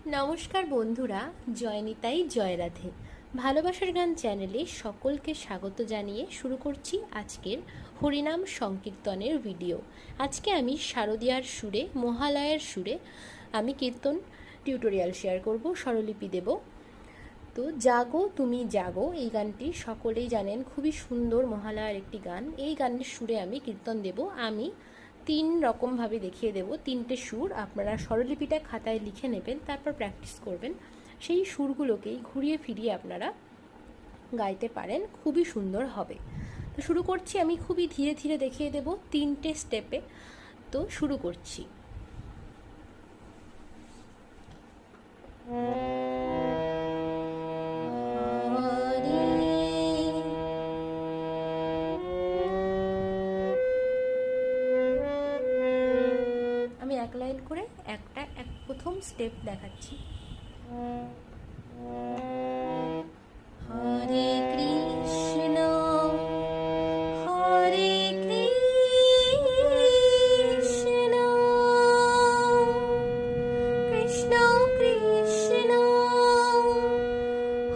নমস্কার বন্ধুরা, জয়নিতাই জয় রাধে। ভালোবাসার গান চ্যানেলে সকলকে স্বাগত জানিয়ে শুরু করছি আজকের হরিনাম সংকীর্তনের ভিডিও। আজকে আমি শারদীয়ার সুরে, মহালয়ার সুরে আমি কীর্তন টিউটোরিয়াল শেয়ার করব, স্বরলিপি দেব। তো জাগো তুমি জাগো, এই গানটি সকলেই জানেন, খুবই সুন্দর মহালয়ার একটি গান। এই গানের সুরে আমি কীর্তন দেব। আমি 3 রকমভাবে দেখিয়ে দেব, 3টে সুর। আপনারা স্বরলিপিটা খাতায় লিখে নেবেন, তারপর প্র্যাকটিস করবেন। সেই সুরগুলোকেই ঘুরিয়ে ফিরিয়ে আপনারা গাইতে পারেন, খুবই সুন্দর হবে। তো শুরু করছি, আমি খুবই ধীরে ধীরে দেখিয়ে দেব 3টে স্টেপে। তো শুরু করছি। আমি এক লাইন করে প্রথম স্টেপ দেখাচ্ছি। হরে কৃষ্ণ হরে কৃষ্ণ কৃষ্ণ কৃষ্ণ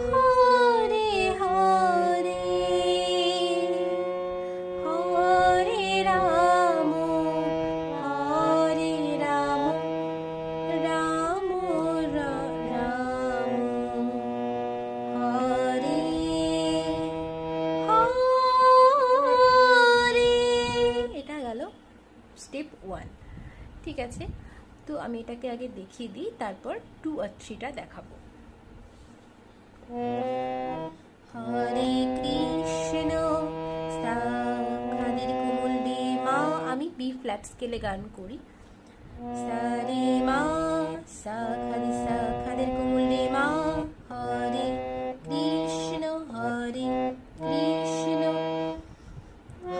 হরে হরে হরে রাম হরে রাম রাম রাম হরে হরে। এটা গেল স্টেপ 1। ঠিক আছে, তো আমি এটাকে আগে দেখিয়ে দিই, তারপর 2 আর 3টা দেখাবো। হরে কৃষ্ণ সা খাদের কোমল রে মা, আমি বি ফ্ল্যাট স্কেলে গান করি। সা রে মা সা খাদের কোমল রে মা, হরে কৃষ্ণ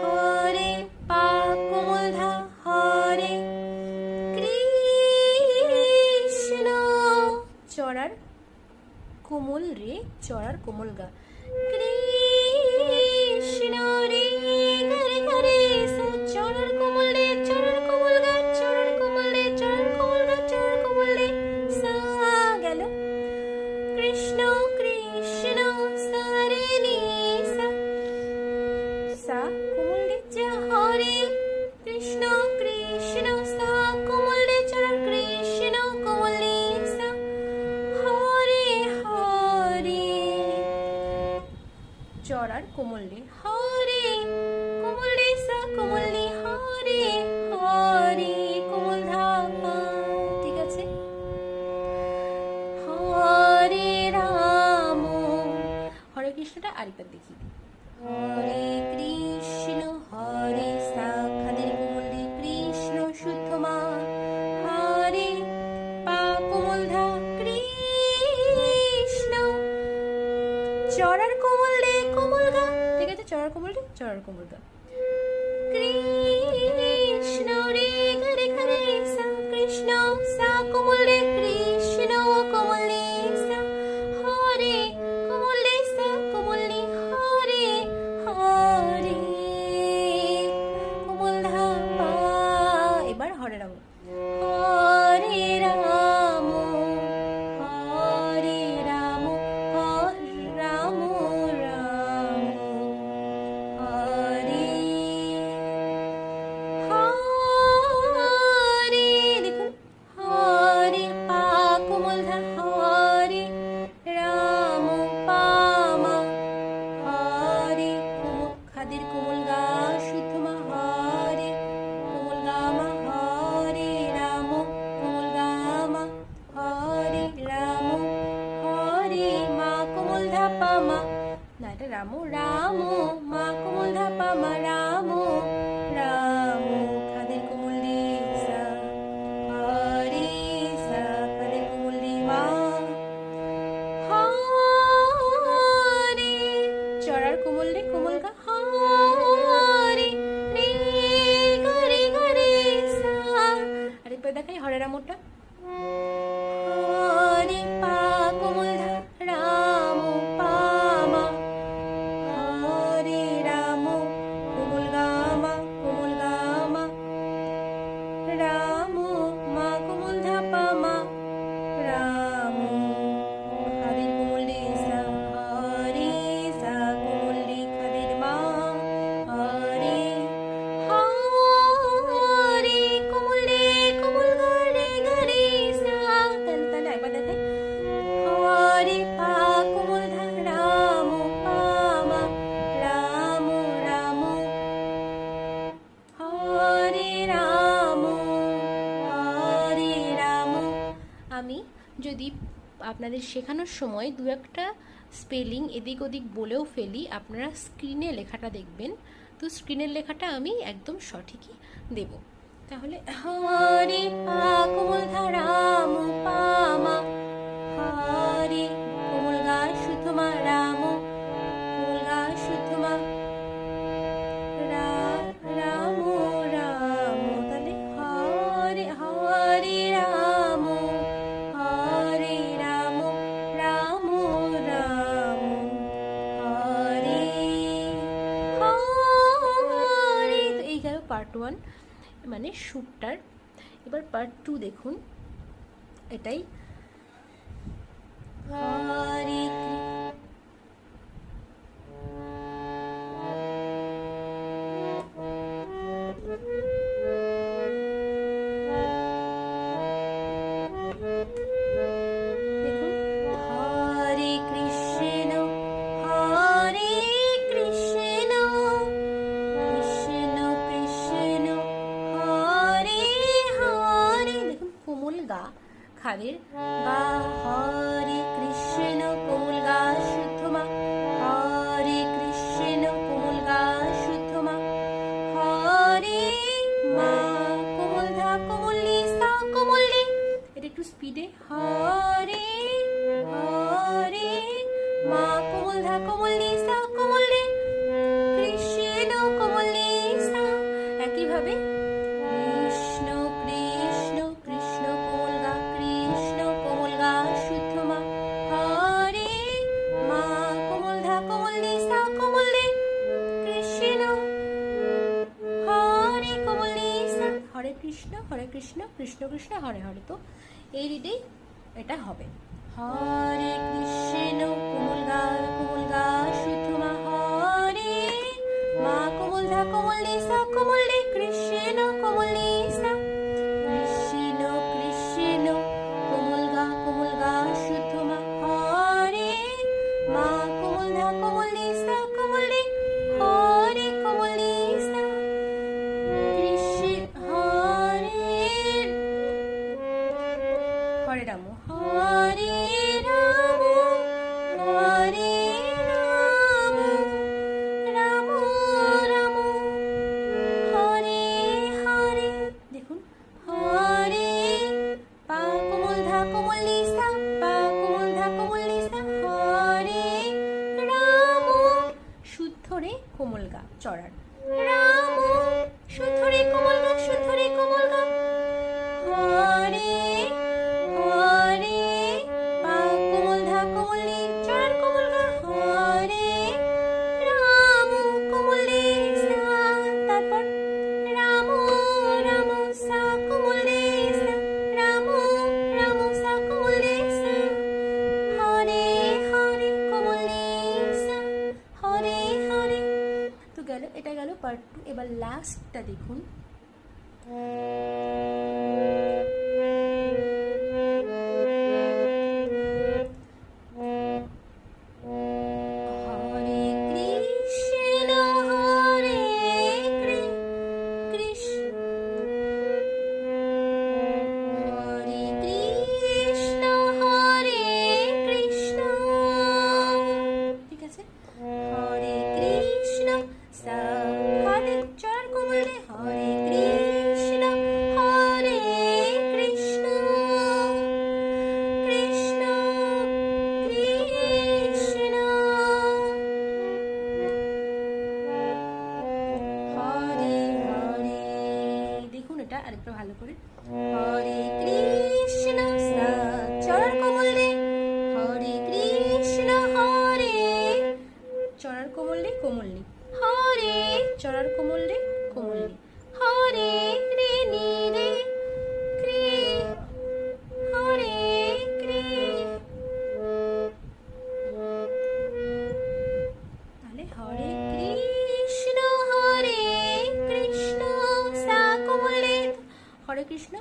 হরে পা কোমল ধা, হরে কৃষ্ণ চড়ার কোমল রে, চড়ার কোমল গা, কৃষ্ণ রে গরে গরে সা, চড়ার কোমল রে, চড়ার কোমল গা, চড়ার কোমল রে, চড়ার কোমল গা, চড়ার কোমল রে সা গেল। কৃষ্ণ কৃষ্ণ সা রে নি সা, সা কোমল রে যা, হরে কৃষ্ণ কৃষ্ণ সা কোমল রে, চড়ার কৃষ্ণ কোমল রে সা, হরে হরে চড়ার কোমল রে, হরে কোমল রে সা কোমল রে, হরে হরে কোমল ধা পা। ঠিক আছে, হরে রাম, হরে কৃষ্ণটা আরেকবার দেখি। হরে কৃষ্ণ হরে সা খাদের কোমল রে, কৃষ্ণ শুদ্ধ মা, হরে পা কোমল ধা, কৃষ্ণ চড়ার কোমল রে, কোমল গা। ঠিক আছে, চড়ার কোমল রে, চড়ার কোমল গা, কৃষ্ণ রে গরে গরে সা, কৃষ্ণ সা কোমল রে, কৃষ্ণ কোমল রে সা, হরে কোমল রে সা কোমল রে, হরে হরে কোমল ধা পা। এবার হরে রাম, হরে রাম হরে রাম রাম রাম হরে হরে। দেখুন, হরে পা কোমল ধা, হরে রাম পামা, হরে খাদের কোমল গা শুদ্ধ মা, হরে কোমল গা মা, হরে রাম কোমল গা মা, হরে রাম হরে মা কোমল ধা পা মা। না, এটা রাম রাম মা কোমল ধা পা মা, রাম রাম খাদের কোমল রে সা, হরে সা খাদের কোমল রে মা, হরে চড়ার কোমল রে, কোমল গা, হরে রে গরে গরে সা। আরেকবার দেখাই হরে রামটা। হরে পা কোমল ধা, রাম পা মা, আমি যদি আপনাদের শেখানোর সময় দু একটা স্পেলিং এদিক ওদিক বলেও ফেলি, আপনারা স্ক্রিনে লেখাটা দেখবেন, তো স্ক্রিনের লেখাটা আমি একদম সঠিকই দেব। তাহলে হরে পা কোমল ধা রাম পা মা, হরে কোমল গা শুদ্ধ মা রাম, কোমল গা শুদ্ধ মা রাম রাম, তাহলে হরে হরে রাম হরে রাম রাম রাম হরে হরে। তো এই গেল পার্ট 1 মানে সুরটার। এবার পার্ট 2 দেখুন, এটাই হরে খাদের গা, হরে কৃষ্ণ কোমল গা শুদ্ধ মা, হরে কৃষ্ণ কোমল গা শুদ্ধ মা, হরে মা কোমল ধা কোমল লি সা কোমল লি, এটা একটু স্পিডে, হরে হরে মা কোমল ধা কোমল লি সা কোমল লি, কৃষ্ণ কোমল লি সা। একইভাবে কৃষ্ণ কৃষ্ণ কৃষ্ণ কোমল গা, কৃষ্ণ কোমল গা শুদ্ধ মা, হরে মা কোমল ধা কোমল লি সা কোমল লি, কৃষ্ণ হরে কোমল লি সা, হরে কৃষ্ণ কৃষ্ণ কৃষ্ণ হরে হরে। তো এই রিডেই এটা হবে, হরে কৃষ্ণ কোমল গা শুদ্ধ মা, হরে মা কোমল ধা কোমল লি সা কোমল লি, কৃষ্ণ কোমল লি সা, কৃষ্ণ কৃষ্ণ কোমল গা শুদ্ধ মা, হরে মা কোমল ধা কোমল লি সা কোমল লি, হরে কোমল লি সা, কৃষ্ণ হরে হরে রাম হরে রাম হরে রাম রাম রাম হরে হরে। দেখুন হরে পা কোমল ধা কোমল লি সা, পা কোমল ধা কোমল লি সা, হরে রাম শুদ্ধ রে কোমল গা চড়ার, রাম শুদ্ধ রে কোমল গা শুদ্ধ রে কোমল গা, হরে হরে পা কোমল ধা কোমল লি চড়ার কোমল গা, হরে রাম কোমল লি সা, তারপর রাম রাম সা কোমল লি সা, রাম রাম সা কোমল লি সা, হরে হরে কোমল লি সা, হরে হরে। তো গেল, এটা গেল পার্ট 2। এবার লাস্টটা দেখুন, হরে কৃষ্ণ হরে কৃষ্ণ, হরে কৃষ্ণ হরে কৃষ্ণ, ঠিক আছে, হরে কৃষ্ণ সা, হরে চরণ কোমলে, হরে কৃষ্ণ হরে কৃষ্ণ কৃষ্ণ কৃষ্ণ হরে হরে। দেখুন এটা আরেকটু ভালো করে, হরে কৃষ্ণ সা চরণ কোমলে, হরে কৃষ্ণ হরে চরণ কোমলে কোমলনি, হরে চরণ কোমলে কোমলনি, হরে রে নি রে কৃ, হরে কৃ, তাহলে হরে কৃষ্ণ সা কোমলে, হরে কৃষ্ণ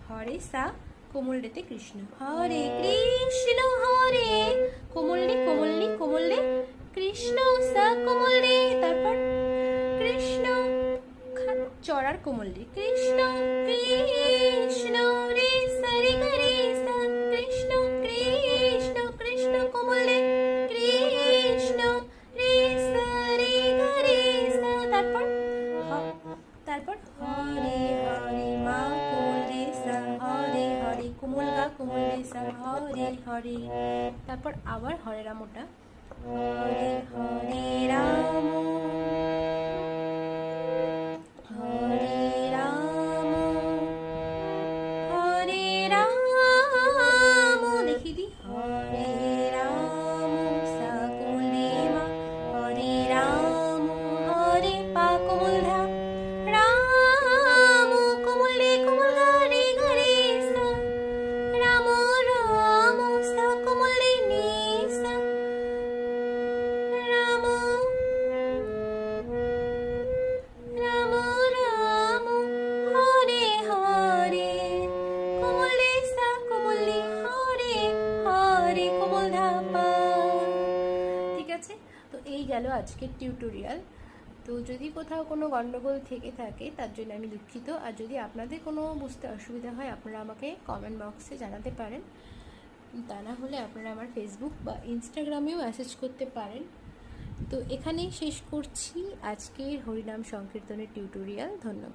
হরে সা কোমলতে কৃষ্ণ, হরে কৃষ্ণ হরে কোমলনি কোমলনি কোমলে কৃষ্ণ সা কোমলে, তারপর কৃষ্ণ কোমল রে কৃষ্ণ কৃষ্ণ রে সা রে গা রে সা সা হরে হরে, তারপর আবার হরে রামটা, হরে হরে রাম হরে রাম হরে রাম, দেখিয়ে দিই, হরে রাম সা কোমলে মা, হরে রাম হরে পা কোমল ধা, রাম কোমলে কোমল গা রে গা রে সা, রাম রাম সা কোমলে নি সা, রাম রাম রাম হরে হরে, কোমলে সা কোমলে হরে হরে কোমল ধা পা। ঠিক আছে, তো এই গেল আজকের টিউটোরিয়াল। তো যদি কোথাও কোনো গণ্ডগোল থেকে থাকে তার জন্য আমি দুঃখিত, আর যদি আপনাদের কোনো বুঝতে অসুবিধা হয় আপনারা আমাকে কমেন্ট বক্সে জানাতে পারেন, তা না হলে আপনারা আমার ফেসবুক বা ইনস্টাগ্রামেও মেসেজ করতে পারেন। তো এখানেই শেষ করছি আজকের হরিনাম সংকীর্তনের টিউটোরিয়াল। ধন্যবাদ।